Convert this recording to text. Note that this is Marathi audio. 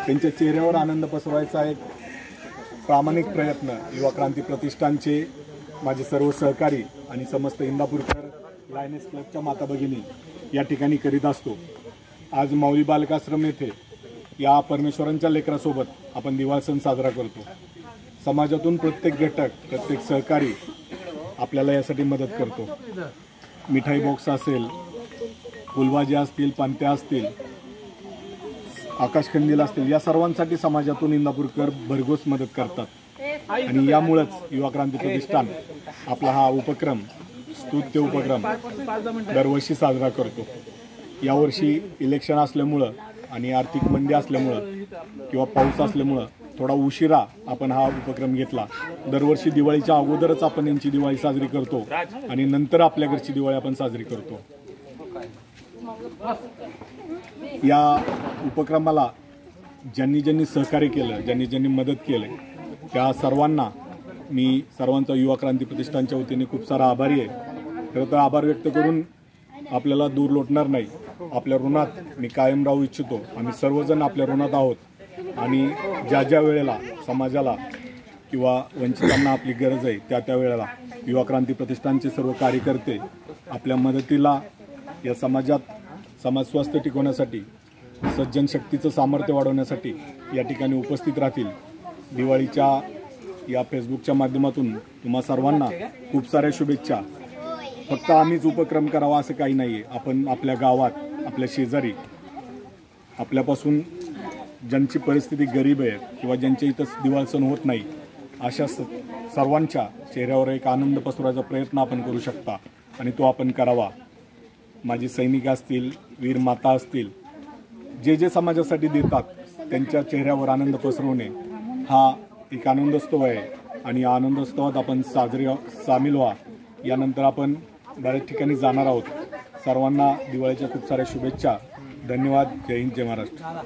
त्यांच्या चेहऱ्यावर आनंद पसरवायचा एक प्रामाणिक प्रयत्न युवा क्रांती प्रतिष्ठानचे माझे सर्व सहकारी आणि समस्त इंदापूरकर लायनेस क्लबच्या माता भगिनी या ठिकाणी करीत असतो। आज माऊली बालकाश्रम येथे या परमेश्वरांच्या लेकरासोबत आपण दिवाळी सण साजरा करतो। समाजातून प्रत्येक घटक, प्रत्येक सहकारी आपल्याला यासाठी मदत करतो। मिठाई बॉक्स असेल, फुलभाज्या असतील, पांत्या असतील, आकाशकंदील असतील, या सर्वांसाठी समाजातून इंदापूरकर भरघोस मदत करतात। आणि यामुळेच युवा क्रांती प्रतिष्ठान आपला हा उपक्रम, स्तुत्य उपक्रम दरवर्षी साजरा करतो। यावर्षी इलेक्शन असल्यामुळं आणि आर्थिक मंदी असल्यामुळं किंवा पाऊस असल्यामुळं थोडा उशिरा आपण हा उपक्रम घेतला। दरवर्षी दिवाळीच्या अगोदरच आपण यांची दिवाळी साजरी करतो आणि नंतर आपल्या घरची दिवाळी आपण साजरी करतो। या उपक्रमाला ज्यांनी ज्यांनी सहकार्य केलं, ज्यांनी ज्यांनी मदत केलं, त्या सर्वांना मी सर्वांचा युवा क्रांती प्रतिष्ठानच्या वतीने खूप सारा आभारी आहे। खरं तर आभार व्यक्त करून आपल्याला दूर लोटणार नाही। आपल्या ऋणात मी कायम राहू इच्छितो। आम्ही सर्वजण आपल्या ऋणात आहोत आणि ज्या ज्या वेळेला समाजाला किंवा वंचितांना आपली गरज आहे त्या वेळेला युवा क्रांती प्रतिष्ठानचे सर्व कार्यकर्ते आपल्या मदतीला या समाजात समाज स्वास्थ्य टिकवण्यासाठी, सज्जन शक्तीचं सामर्थ्य वाढवण्यासाठी या ठिकाणी उपस्थित राहतील। दिवाळीच्या या फेसबुकच्या माध्यमातून तुम्हा सर्वांना खूप साऱ्या शुभेच्छा। फक्त आम्हीच उपक्रम करावा असं काही नाही आहे। आपण आपल्या गावात, आपल्या शेजारी, आपल्यापासून ज्यांची परिस्थिती गरीब आहे किंवा ज्यांच्या इथं दिवाळी सण होत नाही, अशा सर्वांच्या चेहऱ्यावर एक आनंद पसरवायचा प्रयत्न आपण करू शकता आणि तो आपण करावा। माझे सैनिक असतील, वीर माता असतील, जे जे समाजासाठी देतात त्यांच्या चेहऱ्यावर आनंद पसरवणे हा एक आनंदोत्सव आहे आणि या आनंदोत्सवात आपण सामील व्हा। यानंतर आपण बऱ्याच ठिकाणी जाणार आहोत। सर्वांना दिवाळीच्या खूप साऱ्या शुभेच्छा। धन्यवाद। जय हिंद, जय महाराष्ट्र।